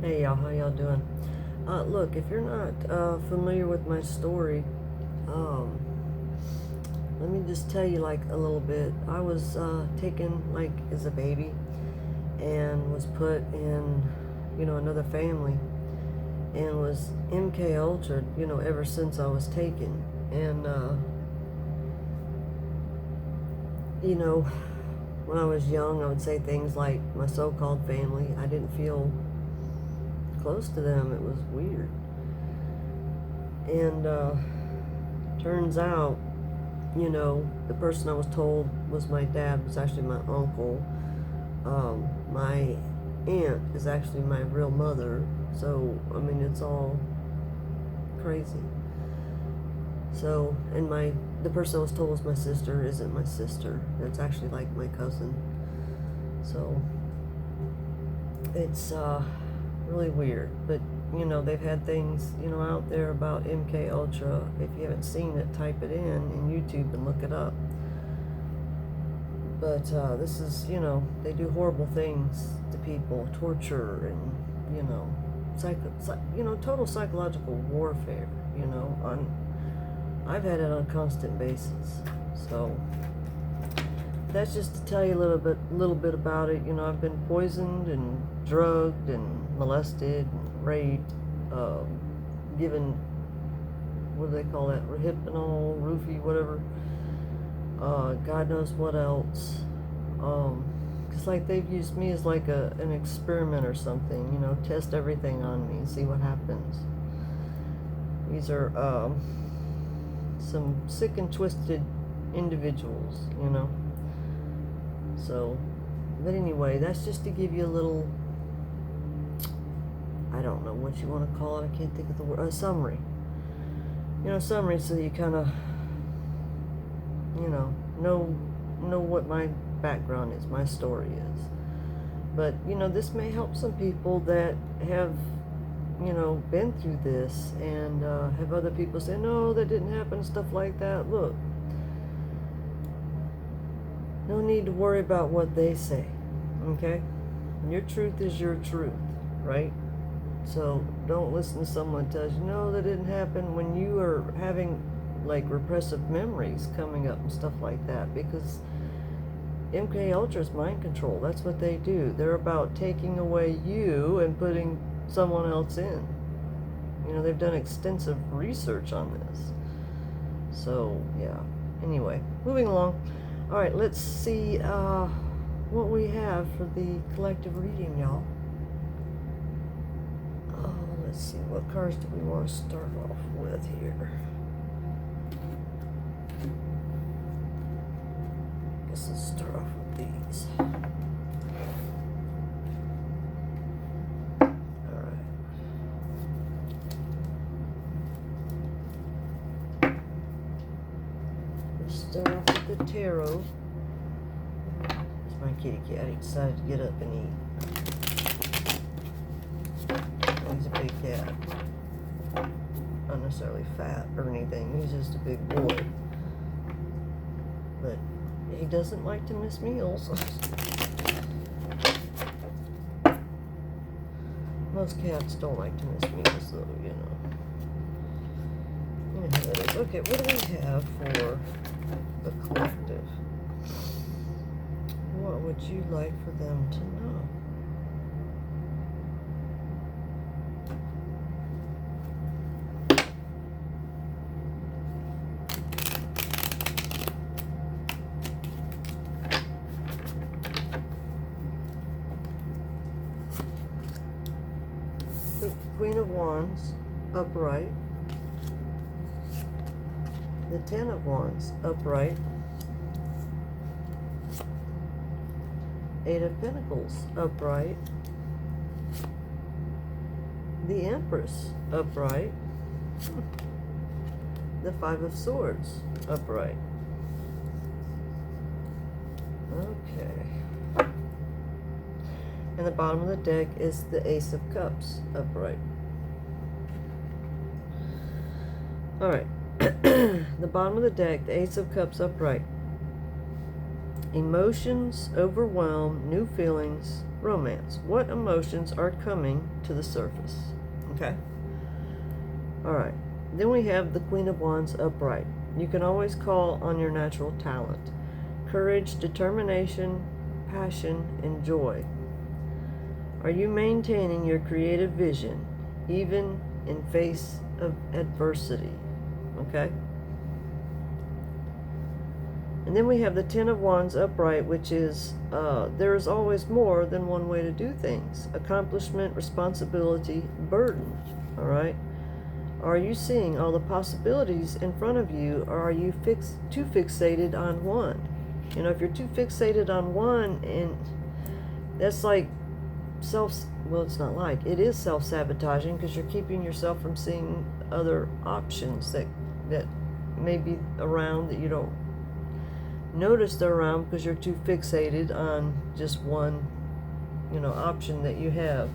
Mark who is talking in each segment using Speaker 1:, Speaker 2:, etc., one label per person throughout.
Speaker 1: Hey y'all, how y'all doing? Look, if you're not familiar with my story, um, let me just tell you like a little bit. I was taken like as a baby and was put in, another family and was MK Ultra'd, ever since I was taken. And, when I was young, I would say things like my so-called family. I didn't feel close to them. It was weird. And turns out, the person I was told was my dad was actually my uncle. My aunt is actually my real mother. So, I mean, it's all crazy. So, and the person I was told was my sister isn't my sister. It's actually like my cousin. So, it's really weird. But, they've had things, out there about MK Ultra. If you haven't seen it, type it in YouTube and look it up. But this is, they do horrible things to people, torture and, total psychological warfare, I've had it on a constant basis. So that's just to tell you a little bit about it. I've been poisoned and drugged and molested and raped, given, what do they call that, Hypnol, roofie, whatever, God knows what else. It's like they've used me as like an experiment or something, test everything on me and see what happens. These are some sick and twisted individuals, So, but anyway, that's just to give you a little, I don't know what you want to call it, I can't think of the word, a summary. Summary so you kind of, know what my background is, my story is. But, this may help some people that have, been through this and have other people say, no, that didn't happen, stuff like that. Look, no need to worry about what they say, okay? Your truth is your truth, right? So don't listen to someone who tells you, no, that didn't happen, when you are having like repressive memories coming up and stuff like that, because MK Ultra is mind control. That's what they do. They're about taking away you and putting someone else in. They've done extensive research on this. So, yeah. Anyway, moving along. All right, let's see what we have for the collective reading, y'all. Let's see, what cards do we want to start off with here? Guess let's start off with these. Alright. Let's start off with the tarot. It's my kitty cat. He decided to get up and eat. He's a big cat. Not necessarily fat or anything. He's just a big boy. But he doesn't like to miss meals. Most cats don't like to miss meals, though, Okay, what do we have for the collective? What would you like for them to know? The Queen of Wands, upright. The Ten of Wands, upright. Eight of Pentacles, upright. The Empress, upright. The Five of Swords, upright. Okay. And the bottom of the deck is the Ace of Cups, upright. All right. The bottom of the deck, the Ace of Cups, upright. Emotions overwhelm, new feelings romance. What emotions are coming to the surface? Okay. All right. Then we have the Queen of Wands upright. You can always call on your natural talent. Courage, determination, passion, and joy. Are you maintaining your creative vision even in face of adversity? Okay. And then we have the Ten of Wands upright, which is there is always more than one way to do things. Accomplishment, responsibility, burden. All right. Are you seeing all the possibilities in front of you, or are you too fixated on one? You know, if you're too fixated on one, and that's like it's not like, it is self-sabotaging, because you're keeping yourself from seeing other options that may be around that you don't notice they're around because you're too fixated on just one, option that you have.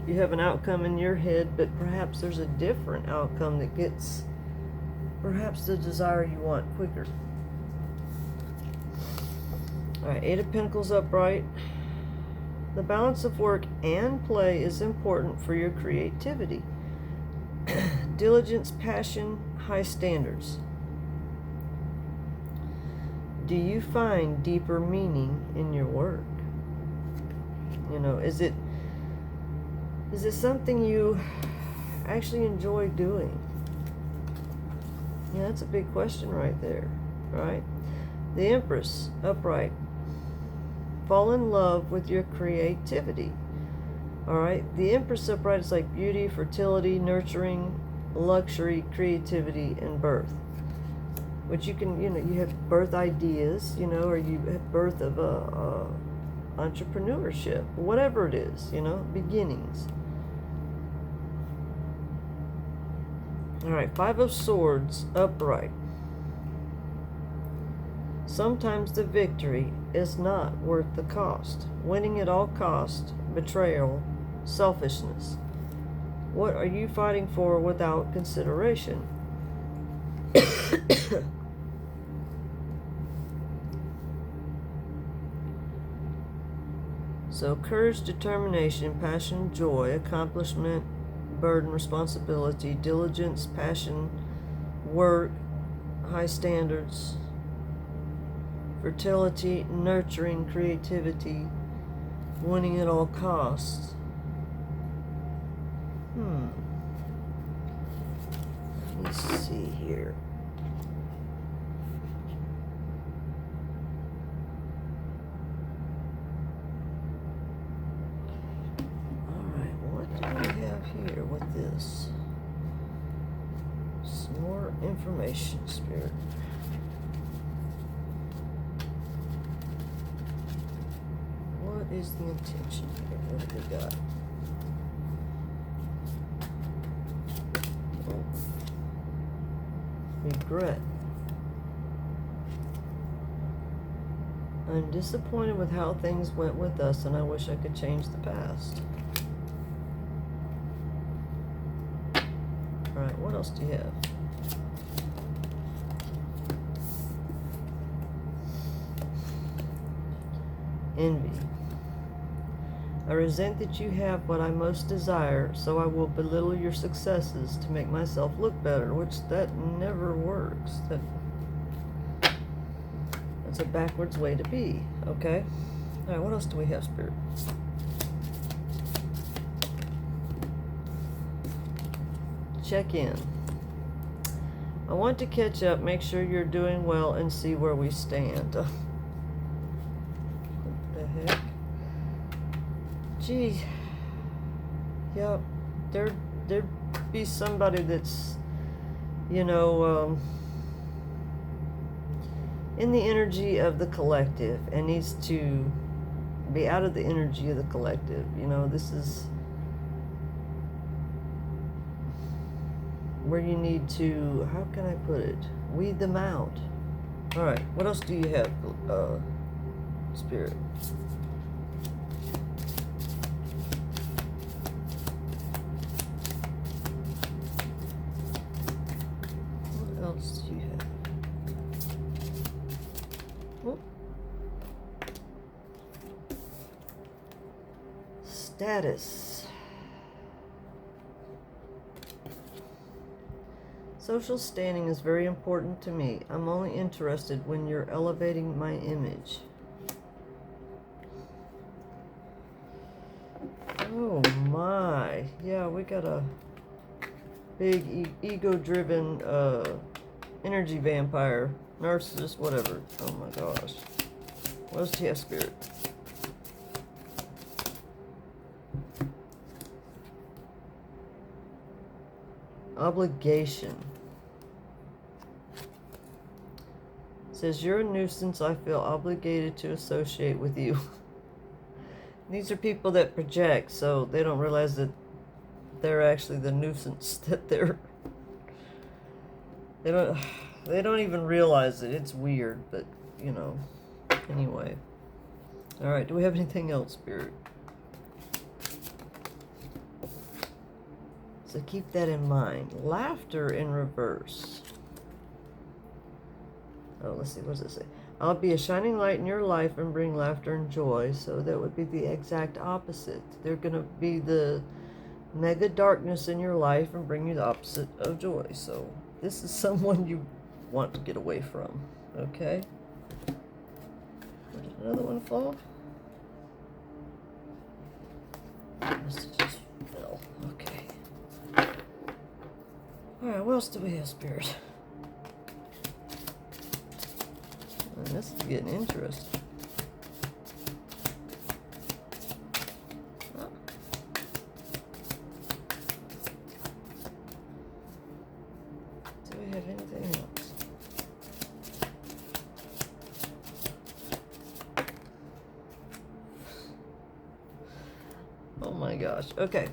Speaker 1: You have an outcome in your head, but perhaps there's a different outcome that gets perhaps the desire you want quicker. All right, Eight of Pentacles upright. The balance of work and play is important for your creativity. Diligence, passion, high standards. Do you find deeper meaning in your work? Is it something you actually enjoy doing? Yeah, that's a big question right there, right? The Empress upright. Fall in love with your creativity. All right, the Empress upright is like beauty, fertility, nurturing, luxury, creativity, and birth. Which you can, you have birth ideas, or you have birth of entrepreneurship, whatever it is, beginnings. All right, Five of Swords upright. Sometimes the victory is not worth the cost. Winning at all cost, betrayal, selfishness. What are you fighting for without consideration? So courage, determination, passion, joy, accomplishment, burden, responsibility, diligence, passion, work, high standards, fertility, nurturing, creativity, winning at all costs. Let's see here. Here with this. Some more information, Spirit. What is the intention here? What have we got? Regret. I'm disappointed with how things went with us, and I wish I could change the past. All right, what else do you have? Envy. I resent that you have what I most desire, so I will belittle your successes to make myself look better, which that never works. That's a backwards way to be, okay? All right, what else do we have, Spirit? Check in. I want to catch up, make sure you're doing well, and see where we stand. What the heck? Gee. Yep. There'd be somebody that's, in the energy of the collective and needs to be out of the energy of the collective. This is where you need to, how can I put it, weed them out. All right, what else do you have, Spirit? What else do you have? Whoop. Status. Social standing is very important to me. I'm only interested when you're elevating my image. Oh my. Yeah, we got a big ego-driven energy vampire, narcissist, whatever. Oh my gosh. What else do you have, Spirit? Obligation. It says, you're a nuisance. I feel obligated to associate with you. These are people that project, so they don't realize that they're actually the nuisance that they don't even realize it. It's weird, but you know. Anyway. All right, do we have anything else, Spirit? So keep that in mind. Laughter in reverse. Oh, let's see, what does it say? I'll be a shining light in your life and bring laughter and joy. So that would be the exact opposite. They're going to be the mega darkness in your life and bring you the opposite of joy. So this is someone you want to get away from. Okay? Did another one fall? This just fell. Okay. Alright, what else do we have, Spirit? And this is getting interesting. Oh. Do we have anything else? Oh my gosh. Okay.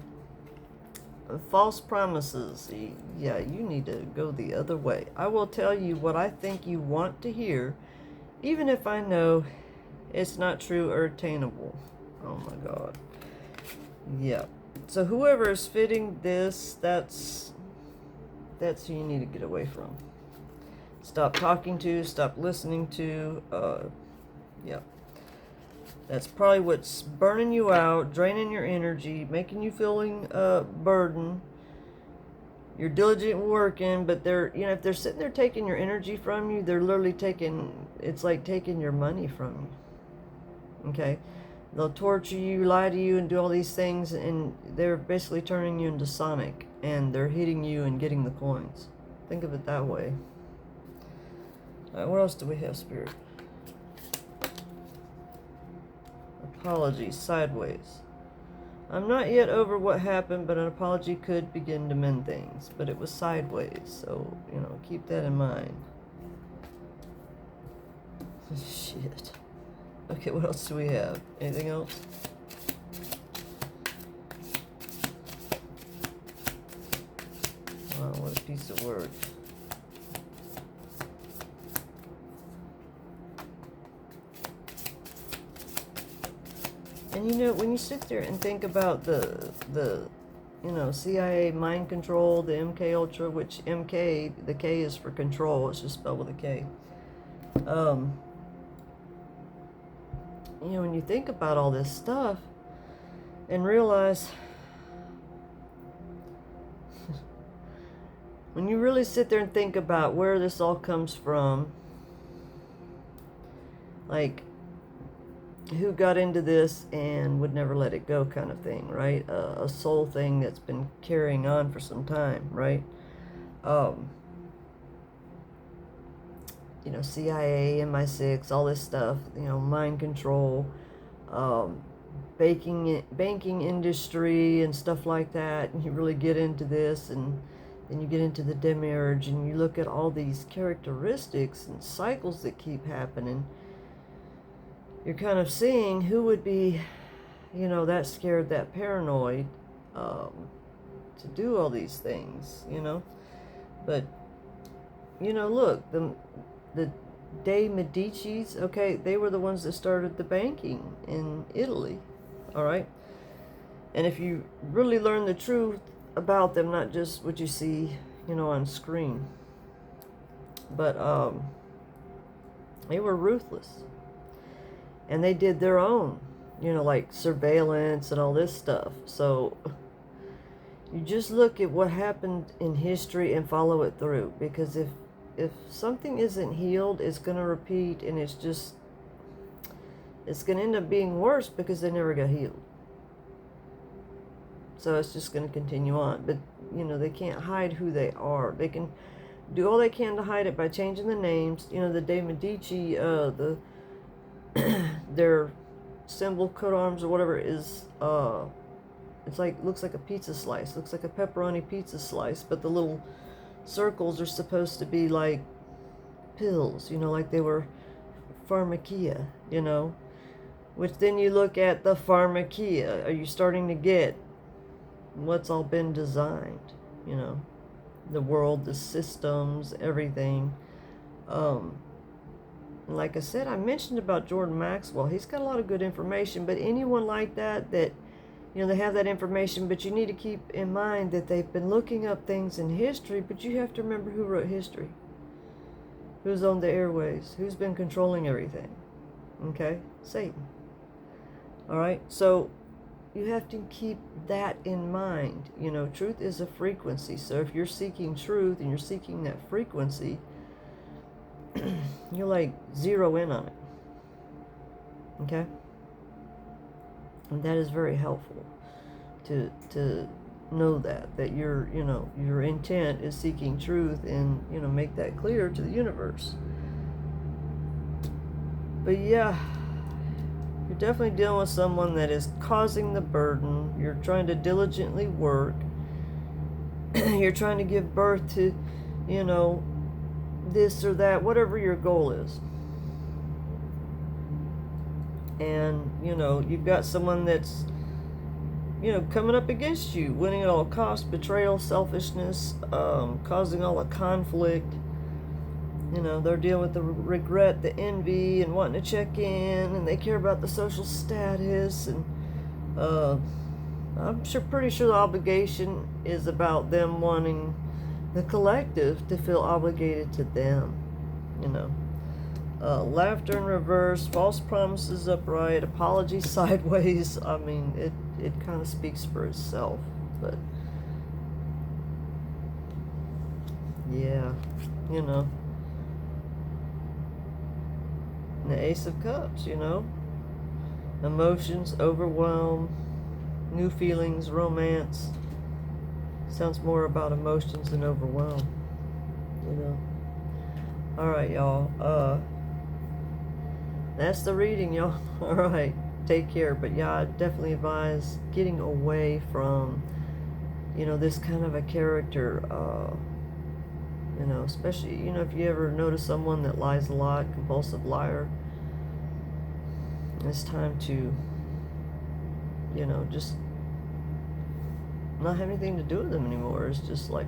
Speaker 1: False promises. Yeah, you need to go the other way. I will tell you what I think you want to hear, even if I know it's not true or attainable. Oh my God. Yeah. So whoever is fitting this, that's who you need to get away from. Stop talking to, stop listening to. Yeah. That's probably what's burning you out, draining your energy, making you feeling burden. You're diligent working, but they're, if they're sitting there taking your energy from you, they're literally it's like taking your money from you. Okay? They'll torture you, lie to you, and do all these things, and they're basically turning you into Sonic, and they're hitting you and getting the coins. Think of it that way. All right, what else do we have, Spirit? Apology, sideways. I'm not yet over what happened, but an apology could begin to mend things. But it was sideways, so, keep that in mind. Shit. Okay, what else do we have? Anything else? Wow, what a piece of work. And when you sit there and think about the CIA mind control, the MK Ultra, which MK, the K is for control, it's just spelled with a K. When you think about all this stuff and realize, when you really sit there and think about where this all comes from, like, who got into this and would never let it go kind of thing, right? A soul thing that's been carrying on for some time, right? CIA, MI6, all this stuff, mind control, banking industry and stuff like that, and you really get into this, and then you get into the demiurge, and you look at all these characteristics and cycles that keep happening. You're kind of seeing who would be, that scared, that paranoid, to do all these things, But, look, the De Medicis, okay, they were the ones that started the banking in Italy, all right? And if you really learn the truth about them, not just what you see, on screen, but they were ruthless. And they did their own, you know, like surveillance and all this stuff. So you just look at what happened in history and follow it through, because if something isn't healed, it's going to repeat, and it's going to end up being worse because they never got healed. So it's just going to continue on. But, you know, they can't hide who they are. They can do all they can to hide it by changing the names. You know, the De Medici, their symbol, coat arms, or whatever is, it's like, looks like a pizza slice. Looks like a pepperoni pizza slice, but the little circles are supposed to be like pills, you know, like they were pharmakia, you know. Which then you look at the pharmakia. Are you starting to get what's all been designed? You know, the world, the systems, everything. Like I said, I mentioned about Jordan Maxwell. He's got a lot of good information, but anyone like that, you know, they have that information, but you need to keep in mind that they've been looking up things in history, but you have to remember who wrote history. Who's on the airways? Who's been controlling everything? Okay? Satan. All right? So you have to keep that in mind. You know, truth is a frequency. So if you're seeking truth and you're seeking that frequency, you like zero in on it. Okay? And that is very helpful to know that your, you know, your intent is seeking truth, and, you know, make that clear to the universe. But yeah, you're definitely dealing with someone that is causing the burden. You're trying to diligently work. You're trying to give birth to, you know, this or that, whatever your goal is. And, you know, you've got someone that's, you know, coming up against you, winning at all costs, betrayal, selfishness, causing all the conflict. You know, they're dealing with the regret, the envy, and wanting to check in, and they care about the social status, and I'm pretty sure the obligation is about them wanting the collective to feel obligated to them, you know. Laughter in reverse, false promises upright, apologies sideways. I mean, it kind of speaks for itself, but yeah, you know. And the Ace of Cups, you know. Emotions, overwhelm, new feelings, romance. Sounds more about emotions than overwhelm, you know. Alright, y'all. That's the reading, y'all. Alright, take care. But yeah, I definitely advise getting away from, you know, this kind of a character. You know, especially, you know, if you ever notice someone that lies a lot, compulsive liar, it's time to, you know, just not have anything to do with them anymore. It's just like,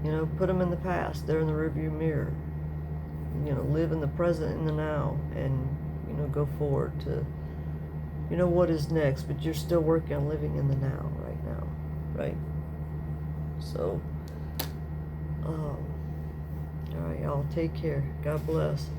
Speaker 1: you know, put them in the past. They're in the rearview mirror. You know, live in the present, in the now, and, you know, go forward to, you know, what is next, but you're still working on living in the now, right now, right? So, all right, y'all, take care. God bless.